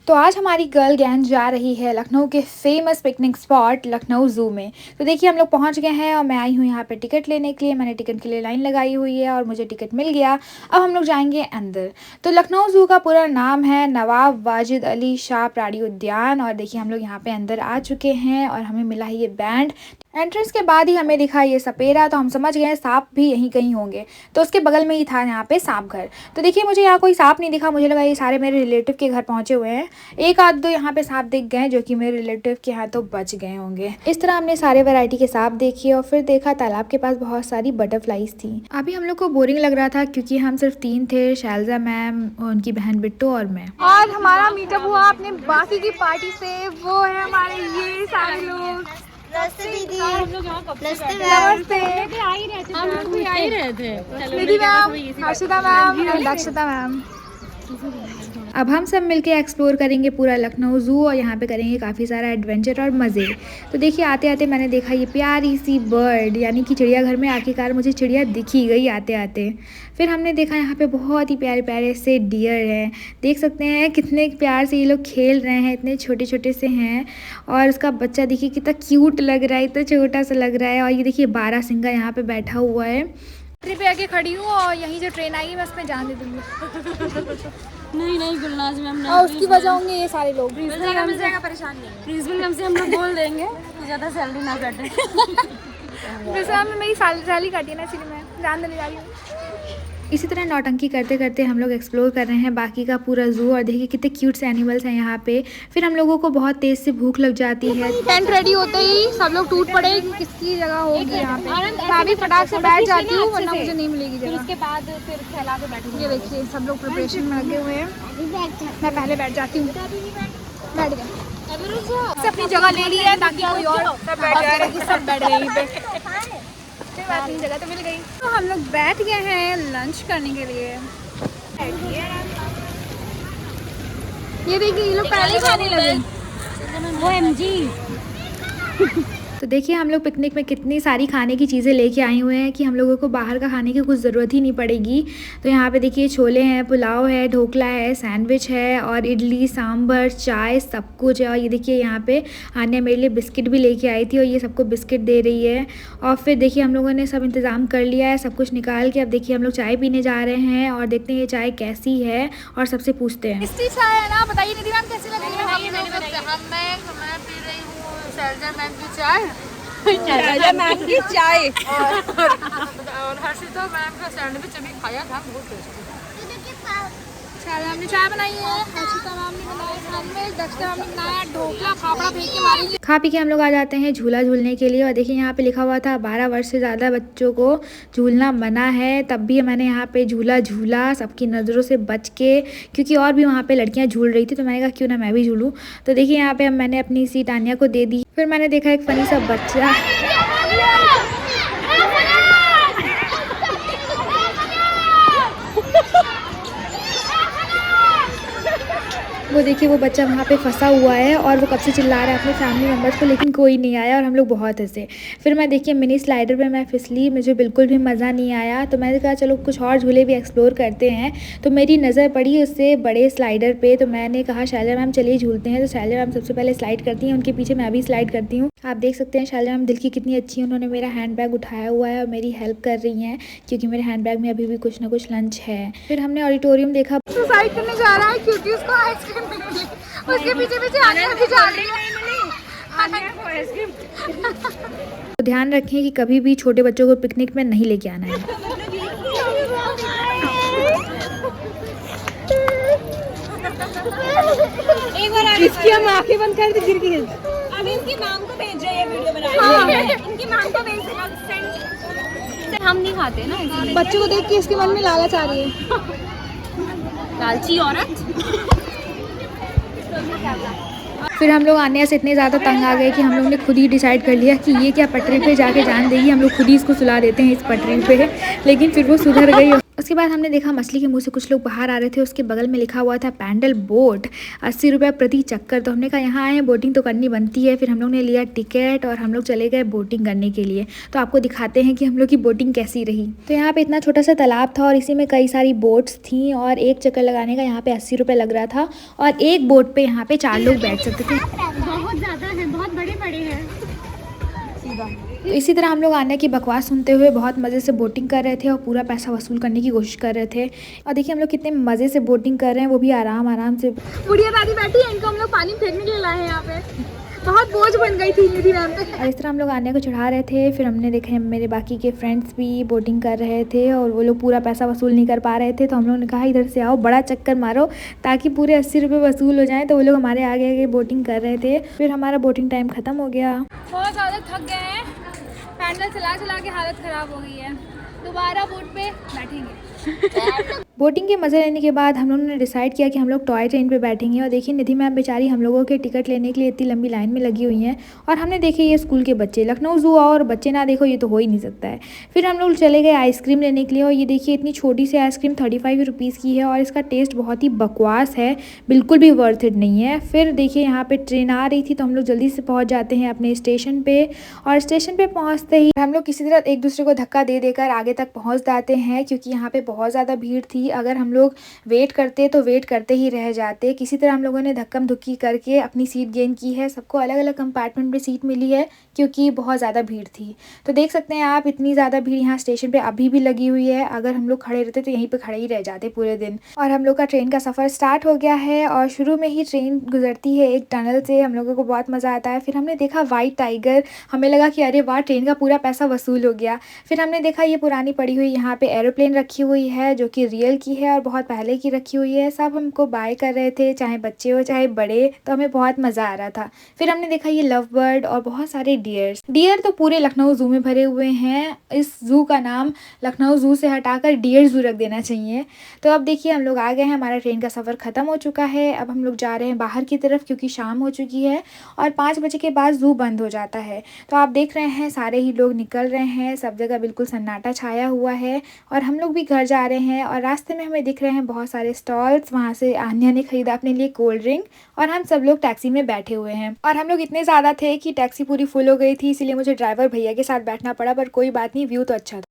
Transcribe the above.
तो आज हमारी गर्ल गैंग जा रही है लखनऊ के famous picnic spot Lucknow zoo में। तो देखिए हम लोग पहुंच गए हैं और मैं आई हूं यहाँ पे टिकट लेने के लिए। मैंने टिकट के लिए लाइन लगाई हुई है और मुझे टिकट मिल गया। अब हम लोग जाएंगे अंदर। तो लखनऊ ज़ू का पूरा नाम है नवाब वाजिद अली शाह प्राणी उद्यान। और देखिए हम लोग यहाँ पे अंदर आ चुके हैं और हमें मिला है ये बैंड। एंट्रेंस के बाद ही हमें दिखा ये सपेरा, तो हम समझ गए सांप भी यहीं कहीं होंगे। तो उसके बगल में ही था यहाँ पे सांप घर। तो देखिए मुझे यहाँ कोई सांप नहीं दिखा, मुझे लगा ये सारे मेरे रिलेटिव के घर पहुँचे हुए हैं। एक आध दो यहाँ पे सांप दिख गए जो कि मेरे रिलेटिव के यहाँ तो बच गए होंगे। इस तरह हमने सारे वैरायटी के सांप देखे और फिर देखा तालाब के पास बहुत सारी बटरफ्लाईज थी। अभी हम लोग को बोरिंग लग रहा था क्योंकि हम सिर्फ 3 थे, शैलजा मैम, उनकी बहन बिट्टू और मैं। आज हमारा मीटअप हुआ अपने बाकी की पार्टी से। वो है हमारे ये सारे लोग। दीदी मैम, हर्षिता मैम, दक्षता मैम। अब हम सब मिलके एक्सप्लोर करेंगे पूरा लखनऊ ज़ू और यहाँ पे करेंगे काफ़ी सारा एडवेंचर और मज़े। तो देखिए आते आते मैंने देखा ये प्यारी सी बर्ड, यानी कि चिड़ियाघर में आखिरकार मुझे चिड़िया दिख ही गई आते आते। फिर हमने देखा यहाँ पे बहुत ही प्यारे प्यारे से डियर हैं। देख सकते हैं कितने प्यार से ये लोग खेल रहे हैं, इतने छोटे छोटे से हैं। और उसका बच्चा देखिए कितना क्यूट लग रहा है, इतना छोटा सा लग रहा है। और ये देखिए बारहसिंगा यहाँ पे बैठा हुआ है। ट्रिप पे आके खड़ी हूँ और यहीं जो ट्रेन आएगी मैं उसमें जान दे दूँगी। नहीं गुलनाज मैम और उसकी वजह होंगे ये सारे लोग। परेशान नहीं, प्रिंसिपल मैम से हम लोग बोल देंगे कि ज़्यादा सैलरी ना काटे। प्रिंसिपल में मेरी सैलरी काटी है ना, इसलिए मैं जान देने जा रही हूँ। इसी तरह नौटंकी करते करते हम लोग एक्सप्लोर कर रहे हैं बाकी का पूरा ज़ू। और देखिए कितने क्यूट से एनिमल्स हैं यहाँ पे। फिर हम लोगों को बहुत तेज़ से भूख लग जाती है। टेंट रेडी होते ही सब लोग टूट पड़े कि किसकी जगह होगी यहाँ पे। मैं भी फटाक से बैठ जाती हूँ वरना मुझे नहीं मिलेगी जगह। उसके बाद फिर फैला के बैठूंगी। ये देखिए सब लोग प्रिपरेशन में लगे हुए हैं। मैं पहले बैठ जाती हूँ। बैठ गए, अपनी जगह ले ली है ताकि कोई और सब बैठ जाए। सब बैठ गए यहीं पे, अपनी जगह तो मिल गई। तो हम लोग बैठ गए हैं लंच करने के लिए। ये देखिए ये लोग पहले खाने लगे। वो एमजी। तो देखिए हम लोग पिकनिक में कितनी सारी खाने की चीज़ें लेके आए हुए हैं कि हम लोगों को बाहर का खाने की कुछ ज़रूरत ही नहीं पड़ेगी। तो यहाँ पे देखिए छोले हैं, पुलाव है, ढोकला है, सैंडविच है और इडली, सांभर, चाय, सब कुछ है। और ये देखिए यहाँ पे आने मेरे लिए बिस्किट भी लेके आई थी और ये सबको बिस्किट दे रही है। और फिर देखिए हम लोगों ने सब इंतज़ाम कर लिया है, सब कुछ निकाल के। अब देखिए हम लोग चाय पीने जा रहे हैं और देखते हैं ये चाय कैसी है और सबसे पूछते हैं। टेस्टी चाय है ना, बताइए निधि मैम कैसी लग रही है? मैं पी रही हूँ शैलजा मैम की चाय। शैलजा मैम की चाय और हर्षिता मैम का सैंडविच अभी खाया था, बहुत टेस्टी। शैलजा मैम ने चाय बनाई है, हर्षिता मैम ने बनाया सैंडविच, दक्षता मैम ने बनाया ढोकला, फाफड़ा फेंक के मारेंगे। खा पी के हम लोग आ जाते हैं झूला झूलने के लिए। और देखिए यहाँ पे लिखा हुआ था 12 वर्ष से ज़्यादा बच्चों को झूलना मना है। तब भी मैंने यहाँ पे झूला झूला सबकी नज़रों से बच के, क्योंकि और भी वहाँ पे लड़कियाँ झूल रही थी तो मैंने कहा क्यों ना मैं भी झूलूँ। तो देखिए यहाँ पे मैंने अपनी सीट आन्या को दे दी। फिर मैंने देखा एक फनी सा बच्चा वो देखिए वो बच्चा वहाँ पे फंसा हुआ है और वो कब से चिल्ला रहा है अपने फैमिली मेम्बर्स को, लेकिन कोई नहीं आया और हम लोग बहुत हंसे। फिर मैं देखिए मिनी स्लाइडर पे मैं फिसली, मुझे बिल्कुल भी मज़ा नहीं आया। तो मैंने कहा चलो कुछ और झूले भी एक्सप्लोर करते हैं। तो मेरी नज़र पड़ी उससे बड़े स्लाइडर पे, तो मैंने कहा शैलजा मैम चलिए झूलते हैं। तो शैलजा मैम सबसे पहले स्लाइड करती हैं, उनके पीछे मैं भी स्लाइड करती हूँ। आप देख सकते हैं शैलजा मैम दिल की कितनी अच्छी है, उन्होंने मेरा हैंड बैग उठाया हुआ है और मेरी हेल्प कर रही हैं क्योंकि मेरे हैंड बैग में अभी भी कुछ ना कुछ लंच है। फिर हमने ऑडिटोरियम देखा। सुसाइड करने जा रहा है क्योंकि उसको आइसक्रीम नहीं मिली। उसके पीछे पीछे आने भी जा रही है। तो ध्यान रखें कि कभी भी छोटे बच्चों को पिकनिक में नहीं लेके आना है। एक बार इसकी हम आंखें बंद कर दी, गिर गई। अभी इनकी मैम को भेज रहे हैं वीडियो बनाने। इनकी मैम को भेज रहे, हम नहीं खाते ना इसलिए। बच्चों को देख के इसके मन में लालच आ रही है। लालची औरत। फिर हम लोग आने से इतने ज़्यादा तंग आ गए कि हम लोग ने खुद ही डिसाइड कर लिया कि ये क्या पटरी पे जाके जान देगी, हम लोग खुद ही इसको सुला देते हैं इस पटरी पे। लेकिन फिर वो सुधर गई। उसके बाद हमने देखा मछली के मुंह से कुछ लोग बाहर आ रहे थे। उसके बगल में लिखा हुआ था पैंडल बोट 80 रुपये प्रति चक्कर। तो हमने कहा यहाँ आए हैं बोटिंग तो करनी बनती है। फिर हम लोग ने लिया टिकट और हम लोग चले गए बोटिंग करने के लिए। तो आपको दिखाते हैं कि हम लोग की बोटिंग कैसी रही। तो यहाँ पे इतना छोटा सा तालाब था और इसी में कई सारी बोट्स थी और एक चक्कर लगाने का यहाँ पे 80 रुपये लग रहा था और एक बोट पे यहाँ पे 4 लोग बैठ सकते थे। बहुत ज़्यादा है, बहुत बड़े बड़े हैं। तो इसी तरह हम लोग आने की बकवास सुनते हुए बहुत मज़े से बोटिंग कर रहे थे और पूरा पैसा वसूल करने की कोशिश कर रहे थे। और देखिए हम लोग कितने मज़े से बोटिंग कर रहे हैं, वो भी आराम आराम से। बुढ़िया दादी बैठी है, इनको हम लोग पानी फेंकने के लिए लाए हैं यहाँ पे। बहुत बोझ बन गई थी निधि मैम पे। और इस तरह हम लोग आने को चढ़ा रहे थे। फिर हमने देखे मेरे बाकी के फ्रेंड्स भी बोटिंग कर रहे थे और वो लोग पूरा पैसा वसूल नहीं कर पा रहे थे। तो हम लोगों ने कहा इधर से आओ, बड़ा चक्कर मारो ताकि पूरे 80 रुपये वसूल हो जाए। तो वो लोग हमारे आगे आगे बोटिंग कर रहे थे। फिर हमारा बोटिंग टाइम ख़त्म हो गया। बहुत ज़्यादा थक गए हैं, पैंडल चला चला के हालत ख़राब हो गई है। दोबारा बोट पे बैठेंगे। बोटिंग के मज़े लेने के बाद हम लोगों ने डिसाइड किया कि हम लोग टॉय ट्रेन पे बैठेंगे। और देखिए निधि मैम बेचारी हम लोगों के टिकट लेने के लिए इतनी लंबी लाइन में लगी हुई हैं। और हमने देखे ये स्कूल के बच्चे, लखनऊ ज़ू और बच्चे ना देखो ये तो हो ही नहीं सकता है। फिर हम लोग चले गए आइसक्रीम लेने के लिए और ये देखिए इतनी छोटी सी आइसक्रीम 35 रुपीज़ की है और इसका टेस्ट बहुत ही बकवास है, बिल्कुल भी वर्थ इट नहीं है। फिर देखिए यहाँ पर ट्रेन आ रही थी तो हम लोग जल्दी से पहुँच जाते हैं अपने स्टेशन पर। और स्टेशन पर पहुँचते ही हम लोग किसी तरह एक दूसरे को धक्का दे देकर आगे तक पहुँच जाते हैं क्योंकि यहाँ पर बहुत ज़्यादा भीड़ थी। अगर हम लोग वेट करते तो वेट करते ही रह जाते। किसी तरह हम लोगों ने धक्कम धुक्की करके अपनी सीट गेन की है। सबको अलग अलग कंपार्टमेंट में सीट मिली है क्योंकि बहुत ज़्यादा भीड़ थी। तो देख सकते हैं आप इतनी ज़्यादा भीड़ यहाँ स्टेशन पे अभी भी लगी हुई है। अगर हम लोग खड़े रहते तो यहीं पे खड़े ही रह जाते पूरे दिन। और हम लोग का ट्रेन का सफ़र स्टार्ट हो गया है और शुरू में ही ट्रेन गुजरती है एक टनल से। हम लोगों को बहुत मज़ा आता है। फिर हमने देखा वाइट टाइगर, हमें लगा कि अरे वाह ट्रेन का पूरा पैसा वसूल हो गया। फिर हमने देखा ये पुरानी पड़ी हुई यहाँ पे एरोप्लेन रखी हुई है जो कि रियल की है और बहुत पहले की रखी हुई है। सब हमको बाय कर रहे थे, चाहे बच्चे हो चाहे बड़े। तो हमें बहुत मज़ा आ रहा था। फिर हमने देखा ये लव बर्ड और बहुत सारे डियर तो पूरे लखनऊ ज़ू में भरे हुए हैं। इस ज़ू का नाम लखनऊ ज़ू से हटाकर डियर ज़ू रख देना चाहिए। तो अब देखिए हम लोग आ गए हैं, हमारा ट्रेन का सफ़र ख़त्म हो चुका है। अब हम लोग जा रहे हैं बाहर की तरफ क्योंकि शाम हो चुकी है और 5 बजे के बाद ज़ू बंद हो जाता है। तो आप देख रहे हैं सारे ही लोग निकल रहे हैं, सब जगह बिल्कुल सन्नाटा छाया हुआ है और हम लोग भी घर जा रहे हैं। और रास्ते में हमें दिख रहे हैं बहुत सारे स्टॉल्स। वहाँ से आन्या ने खरीदा अपने लिए कोल्ड ड्रिंक और हम सब लोग टैक्सी में बैठे हुए हैं। और हम लोग इतने ज़्यादा थे कि टैक्सी पूरी फुल हो गई थी, इसीलिए मुझे ड्राइवर भैया के साथ बैठना पड़ा। पर कोई बात नहीं, व्यू तो अच्छा था।